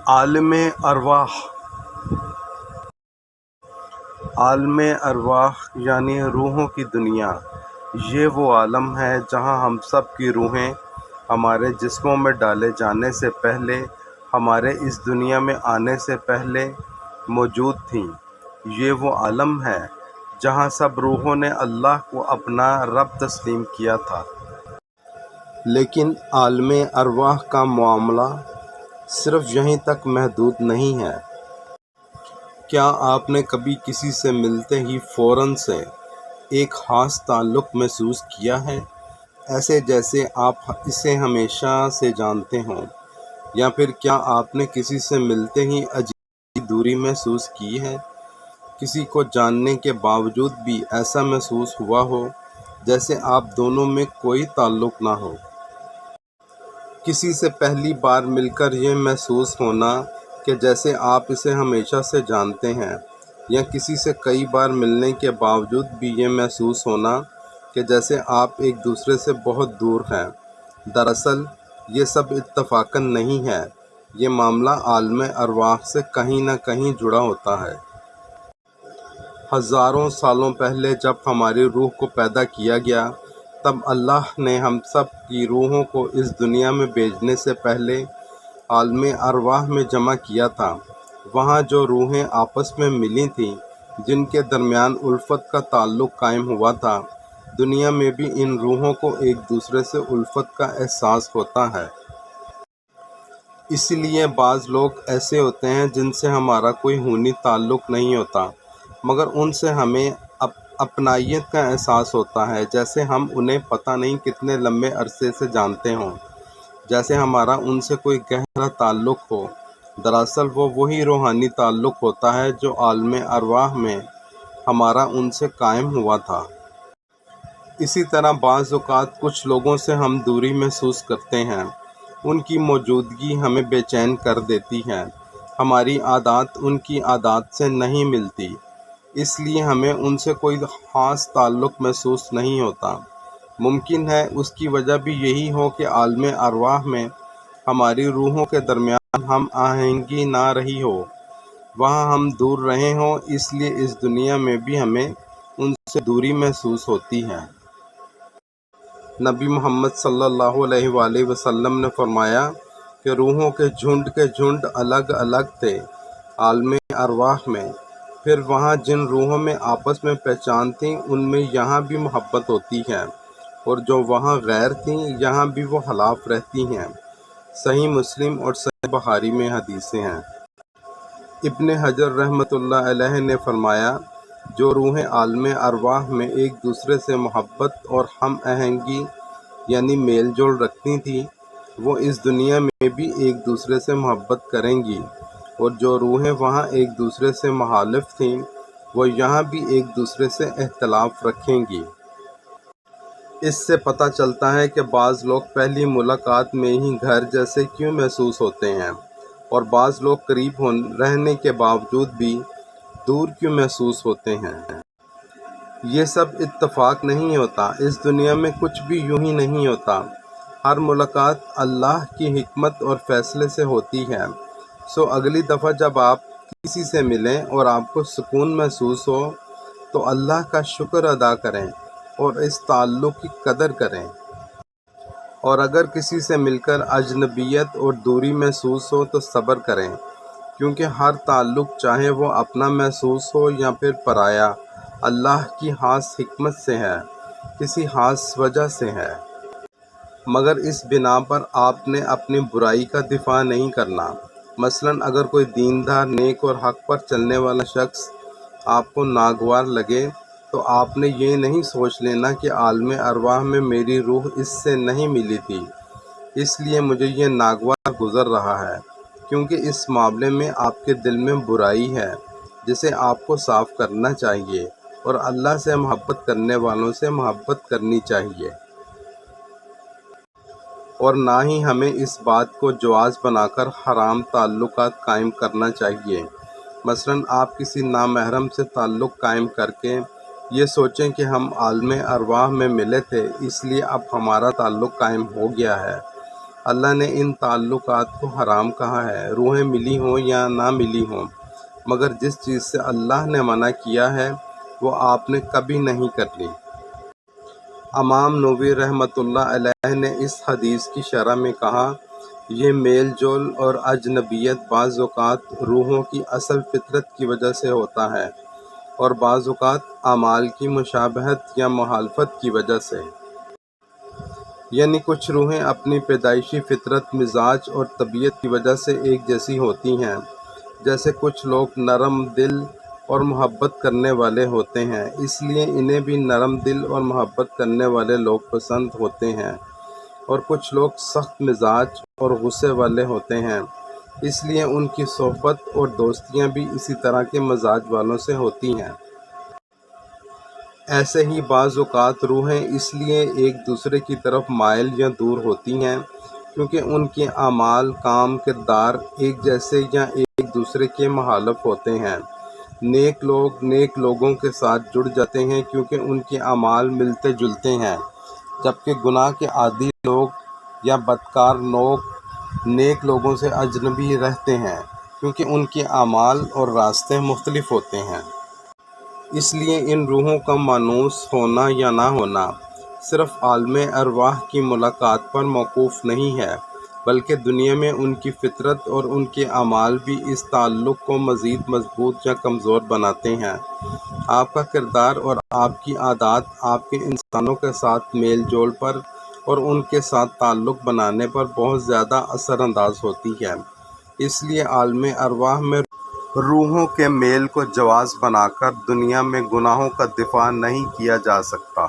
عالم ارواح عالم ارواح یعنی روحوں کی دنیا، یہ وہ عالم ہے جہاں ہم سب کی روحیں ہمارے جسموں میں ڈالے جانے سے پہلے، ہمارے اس دنیا میں آنے سے پہلے موجود تھیں۔ یہ وہ عالم ہے جہاں سب روحوں نے اللہ کو اپنا رب تسلیم کیا تھا۔ لیکن عالم ارواح کا معاملہ صرف یہیں تک محدود نہیں ہے۔ کیا آپ نے کبھی کسی سے ملتے ہی فوراً سے ایک خاص تعلق محسوس کیا ہے، ایسے جیسے آپ اسے ہمیشہ سے جانتے ہوں؟ یا پھر کیا آپ نے کسی سے ملتے ہی عجیب دوری محسوس کی ہے، کسی کو جاننے کے باوجود بھی ایسا محسوس ہوا ہو جیسے آپ دونوں میں کوئی تعلق نہ ہو؟ کسی سے پہلی بار مل کر یہ محسوس ہونا کہ جیسے آپ اسے ہمیشہ سے جانتے ہیں، یا کسی سے کئی بار ملنے کے باوجود بھی یہ محسوس ہونا کہ جیسے آپ ایک دوسرے سے بہت دور ہیں۔ دراصل یہ سب اتفاقاً نہیں ہے، یہ معاملہ عالم ارواح سے کہیں نہ کہیں جڑا ہوتا ہے۔ ہزاروں سالوں پہلے جب ہماری روح کو پیدا کیا گیا، تب اللہ نے ہم سب کی روحوں کو اس دنیا میں بھیجنے سے پہلے عالم ارواح میں جمع کیا تھا۔ وہاں جو روحیں آپس میں ملی تھیں، جن کے درمیان الفت کا تعلق قائم ہوا تھا، دنیا میں بھی ان روحوں کو ایک دوسرے سے الفت کا احساس ہوتا ہے۔ اسی لیے بعض لوگ ایسے ہوتے ہیں جن سے ہمارا کوئی خونی تعلق نہیں ہوتا، مگر ان سے ہمیں اپنائیت کا احساس ہوتا ہے، جیسے ہم انہیں پتہ نہیں کتنے لمبے عرصے سے جانتے ہوں، جیسے ہمارا ان سے کوئی گہرا تعلق ہو۔ دراصل وہ وہی روحانی تعلق ہوتا ہے جو عالم ارواح میں ہمارا ان سے قائم ہوا تھا۔ اسی طرح بعض اوقات کچھ لوگوں سے ہم دوری محسوس کرتے ہیں، ان کی موجودگی ہمیں بے چین کر دیتی ہے، ہماری عادات ان کی عادات سے نہیں ملتی، اس لیے ہمیں ان سے کوئی خاص تعلق محسوس نہیں ہوتا۔ ممکن ہے اس کی وجہ بھی یہی ہو کہ عالم ارواح میں ہماری روحوں کے درمیان ہم آہنگی نہ رہی ہو، وہاں ہم دور رہے ہوں، اس لیے اس دنیا میں بھی ہمیں ان سے دوری محسوس ہوتی ہے۔ نبی محمد صلی اللہ علیہ وآلہ وسلم نے فرمایا کہ روحوں کے جھنڈ الگ الگ تھے عالم ارواح میں، پھر وہاں جن روحوں میں آپس میں پہچان تھی ان میں یہاں بھی محبت ہوتی ہے، اور جو وہاں غیر تھیں یہاں بھی وہ خلاف رہتی ہیں۔ صحیح مسلم اور صحیح بخاری میں حدیثیں ہیں۔ ابن حجر رحمۃ اللہ علیہ نے فرمایا، جو روحیں عالم ارواح میں ایک دوسرے سے محبت اور ہم آہنگی یعنی میل جول رکھتی تھیں، وہ اس دنیا میں بھی ایک دوسرے سے محبت کریں گی، اور جو روحیں وہاں ایک دوسرے سے مخالف تھیں، وہ یہاں بھی ایک دوسرے سے اختلاف رکھیں گی۔ اس سے پتہ چلتا ہے کہ بعض لوگ پہلی ملاقات میں ہی گھر جیسے کیوں محسوس ہوتے ہیں، اور بعض لوگ قریب رہنے کے باوجود بھی دور کیوں محسوس ہوتے ہیں۔ یہ سب اتفاق نہیں ہوتا، اس دنیا میں کچھ بھی یوں ہی نہیں ہوتا، ہر ملاقات اللہ کی حکمت اور فیصلے سے ہوتی ہے۔ سو اگلی دفعہ جب آپ کسی سے ملیں اور آپ کو سکون محسوس ہو تو اللہ کا شکر ادا کریں اور اس تعلق کی قدر کریں، اور اگر کسی سے مل کر اجنبیت اور دوری محسوس ہو تو صبر کریں، کیونکہ ہر تعلق چاہے وہ اپنا محسوس ہو یا پھر پرایا، اللہ کی خاص حکمت سے ہے، کسی خاص وجہ سے ہے۔ مگر اس بنا پر آپ نے اپنی برائی کا دفاع نہیں کرنا۔ مثلاً اگر کوئی دیندار، نیک اور حق پر چلنے والا شخص آپ کو ناگوار لگے تو آپ نے یہ نہیں سوچ لینا کہ عالم ارواح میں میری روح اس سے نہیں ملی تھی، اس لیے مجھے یہ ناگوار گزر رہا ہے، کیونکہ اس معاملے میں آپ کے دل میں برائی ہے جسے آپ کو صاف کرنا چاہیے، اور اللہ سے محبت کرنے والوں سے محبت کرنی چاہیے۔ اور نہ ہی ہمیں اس بات کو جواز بنا کر حرام تعلقات قائم کرنا چاہیے۔ مثلاً آپ کسی نامحرم سے تعلق قائم کر کے یہ سوچیں کہ ہم عالم ارواح میں ملے تھے، اس لیے اب ہمارا تعلق قائم ہو گیا ہے۔ اللہ نے ان تعلقات کو حرام کہا ہے، روحیں ملی ہوں یا نہ ملی ہوں، مگر جس چیز سے اللہ نے منع کیا ہے وہ آپ نے کبھی نہیں کر لی۔ امام نووی رحمۃ اللہ علیہ نے اس حدیث کی شرح میں کہا، یہ میل جول اور اجنبیت بعض اوقات روحوں کی اصل فطرت کی وجہ سے ہوتا ہے اور بعض اوقات اعمال کی مشابہت یا مخالفت کی وجہ سے۔ یعنی کچھ روحیں اپنی پیدائشی فطرت، مزاج اور طبیعت کی وجہ سے ایک جیسی ہوتی ہیں، جیسے کچھ لوگ نرم دل اور محبت کرنے والے ہوتے ہیں، اس لیے انہیں بھی نرم دل اور محبت کرنے والے لوگ پسند ہوتے ہیں، اور کچھ لوگ سخت مزاج اور غصے والے ہوتے ہیں، اس لیے ان کی صحبت اور دوستیاں بھی اسی طرح کے مزاج والوں سے ہوتی ہیں۔ ایسے ہی بعض اوقات روحیں اس لیے ایک دوسرے کی طرف مائل یا دور ہوتی ہیں کیونکہ ان کے اعمال، کام، کردار ایک جیسے یا ایک دوسرے کے مخالف ہوتے ہیں۔ نیک لوگ نیک لوگوں کے ساتھ جڑ جاتے ہیں کیونکہ ان کے اعمال ملتے جلتے ہیں، جبکہ گناہ کے عادی لوگ یا بدکار لوگ نیک لوگوں سے اجنبی رہتے ہیں کیونکہ ان کے اعمال اور راستے مختلف ہوتے ہیں۔ اس لیے ان روحوں کا مانوس ہونا یا نہ ہونا صرف عالم ارواح کی ملاقات پر موقوف نہیں ہے، بلکہ دنیا میں ان کی فطرت اور ان کے اعمال بھی اس تعلق کو مزید مضبوط یا کمزور بناتے ہیں۔ آپ کا کردار اور آپ کی عادات آپ کے انسانوں کے ساتھ میل جول پر اور ان کے ساتھ تعلق بنانے پر بہت زیادہ اثر انداز ہوتی ہے۔ اس لیے عالم ارواح میں روحوں کے میل کو جواز بنا کر دنیا میں گناہوں کا دفاع نہیں کیا جا سکتا۔